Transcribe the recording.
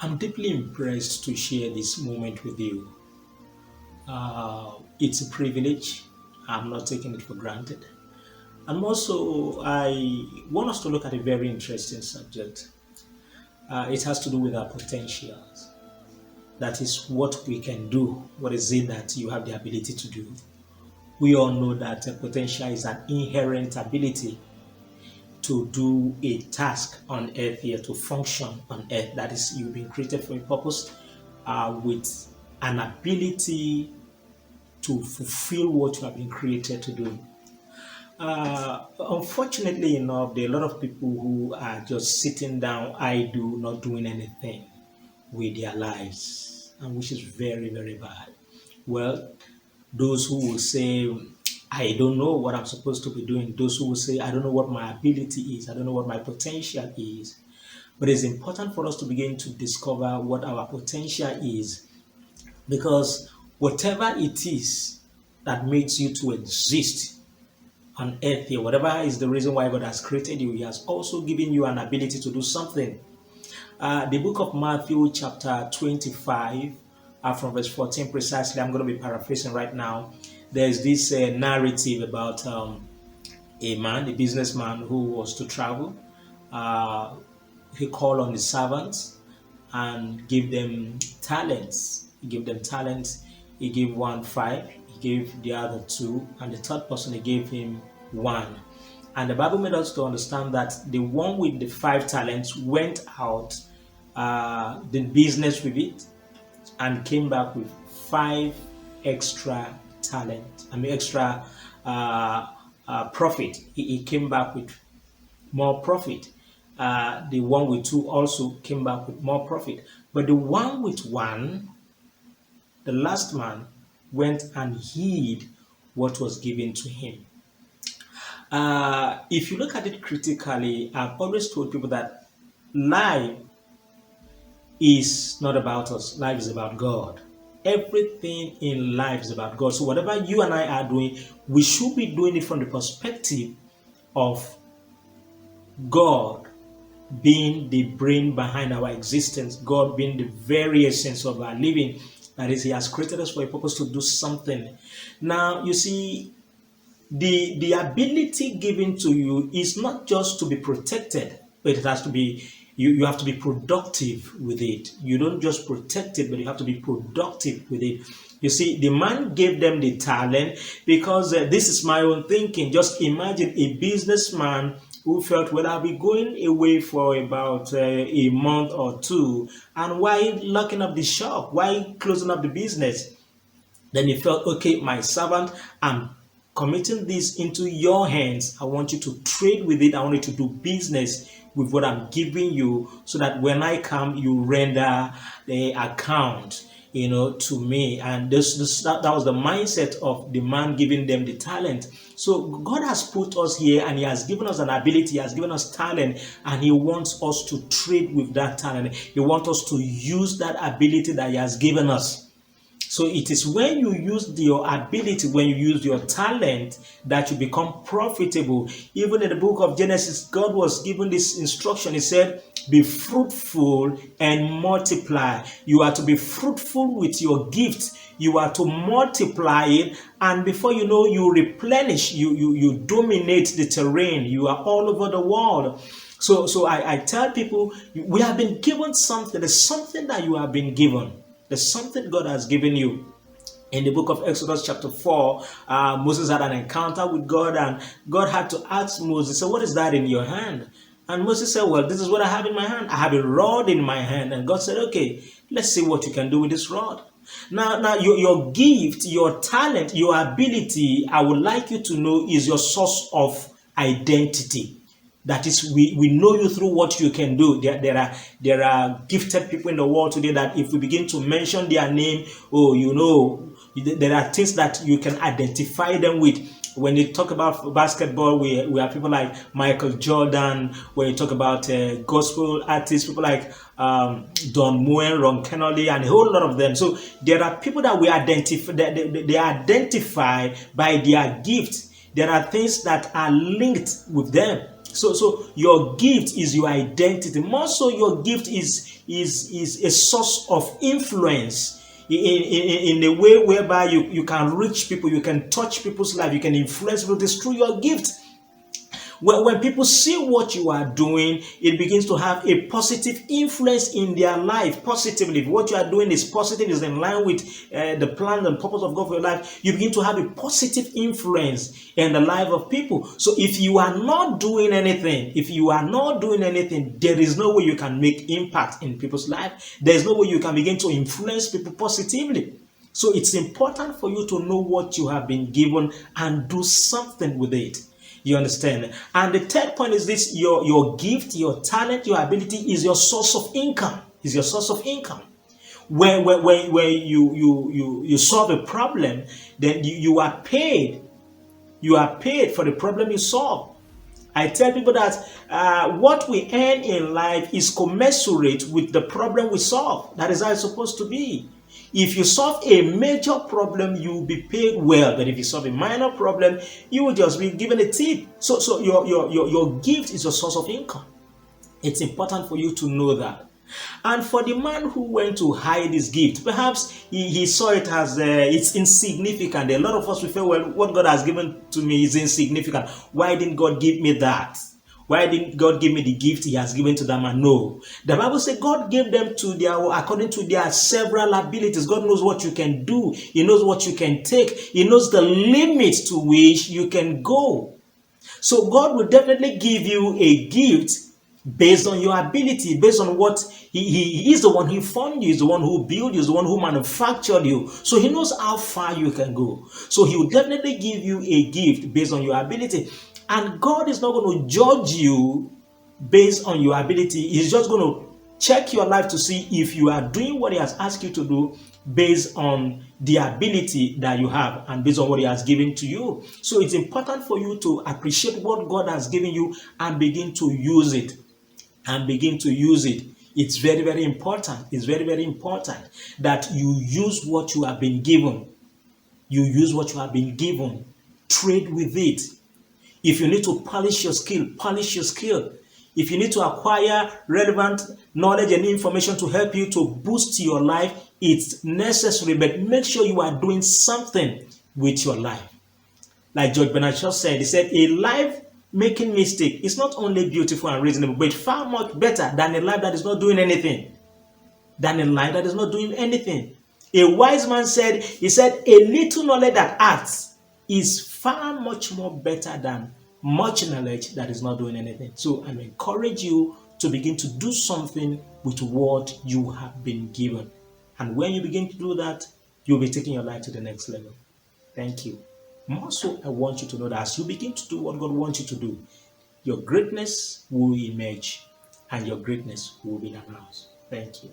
I'm deeply impressed to share this moment with you. It's a privilege. I'm not taking it for granted. And also, I want us to look at a very interesting subject. It has to do with our potentials. That is what we can do. What is it that you have the ability to do? We all know that potential is an inherent ability to do a task on earth here, to function on earth. That is, you've been created for a purpose with an ability to fulfill what you have been created to do. Unfortunately enough, there are a lot of people who are just sitting down, idle, not doing anything with their lives, and which is very, very bad. Well, those who will say, I don't know what I'm supposed to be doing, those who will say, I don't know what my ability is, I don't know what my potential is. But it's important for us to begin to discover what our potential is, because whatever it is that makes you to exist on earth here, whatever is the reason why God has created you, He has also given you an ability to do something. The book of Matthew, chapter 25, from verse 14 precisely, I'm going to be paraphrasing right now. There's this narrative about a man, a businessman who was to travel. He called on his servants and gave them talents. He gave them talents. He gave one 5, he gave the other 2, and the third person he gave him 1. And the Bible made us to understand that the one with the 5 talents went out, did business with it, and came back with 5 extra talent. Extra profit. He came back with more profit. The one with 2 also came back with more profit. But the one with 1, the last man, went and hid what was given to him. If you look at it critically, I've always told people that life is not about us. Life is about God. Everything in life is about God. So whatever you and I are doing, we should be doing it from the perspective of God being the brain behind our existence, God being the very essence of our living. That is, He has created us for a purpose to do something. Now, you see, the ability given to you is not just to be protected, but it has to be, you have to be productive with it. You don't just protect it, but you have to be productive with it. You see, the man gave them the talent because this is my own thinking. Just imagine a businessman who felt, well, I'll be going away for about a month or 2, and why locking up the shop? Why closing up the business? Then he felt, okay, my servant, I'm committing this into your hands. I want you to trade with it. I want you to do business with what I'm giving you, so that when I come, you render the account, to me. And that was the mindset of the man giving them the talent. So God has put us here, and He has given us an ability, He has given us talent, and He wants us to trade with that talent. He wants us to use that ability that He has given us. So it is when you use your ability, when you use your talent, that you become profitable. Even in the book of Genesis, God was given this instruction. He said, be fruitful and multiply. You are to be fruitful with your gift. You are to multiply it. And before you know, you replenish, you dominate the terrain. You are all over the world. So I tell people, we have been given something. There's something that you have been given. There's something God has given you. In the book of Exodus chapter 4, Moses had an encounter with God, and God had to ask Moses, so what is that in your hand? And Moses said, well, this is what I have in my hand. I have a rod in my hand. And God said, okay, let's see what you can do with this rod. Now your gift, your talent, your ability, I would like you to know, is your source of identity. That is, we know you through what you can do. There are gifted people in the world today that if we begin to mention their name, there are things that you can identify them with. When you talk about basketball, we have people like Michael Jordan. When you talk about gospel artists, people like Don Moen, Ron Kennedy, and a whole lot of them. So there are people that we identify. They identify by their gift. There are things that are linked with them. So your gift is your identity. More so, your gift is a source of influence in a way whereby you can reach people, you can touch people's life, you can influence people. It's through your gift. When people see what you are doing, it begins to have a positive influence in their life positively. If what you are doing is positive, is in line with the plan and purpose of God for your life, you begin to have a positive influence in the life of people. So if you are not doing anything, there is no way you can make impact in people's life. There is no way you can begin to influence people positively. So it's important for you to know what you have been given and do something with it. You understand? And the third point is this: your gift, your talent, your ability is your source of income. Is your source of income. When you solve a problem, then you are paid. You are paid for the problem you solve. I tell people that what we earn in life is commensurate with the problem we solve. That is how it's supposed to be. If you solve a major problem, you will be paid well. But if you solve a minor problem, you will just be given a tip. So your gift is your source of income. It's important for you to know that. And for the man who went to hide his gift, perhaps he saw it as it's insignificant. A lot of us will feel, well, what God has given to me is insignificant. Why didn't God give me that? Why didn't God give me the gift he has given to them? And no. The Bible says God gave them to according to their several abilities. God knows what you can do. He knows what you can take. He knows the limit to which you can go. So God will definitely give you a gift based on your ability, based on what he is the one who formed you, is the one who built you, is the one who manufactured you. So he knows how far you can go. So he will definitely give you a gift based on your ability. And God is not going to judge you based on your ability. He's just going to check your life to see if you are doing what he has asked you to do based on the ability that you have and based on what he has given to you. So it's important for you to appreciate what God has given you and begin to use it. It's very, very important. It's very, very important that you use what you have been given. Trade with it. If you need to polish your skill, polish your skill. If you need to acquire relevant knowledge and information to help you to boost your life, it's necessary, but make sure you are doing something with your life. Like George Bernard Shaw said, he said, a life making mistake is not only beautiful and reasonable, but far much better than a life that is not doing anything. A wise man said, a little knowledge that acts is far much more better than much knowledge that is not doing anything. So I encourage you to begin to do something with what you have been given. And when you begin to do that, you'll be taking your life to the next level. Thank you. More so, I want you to know that as you begin to do what God wants you to do, your greatness will emerge and your greatness will be announced. Thank you.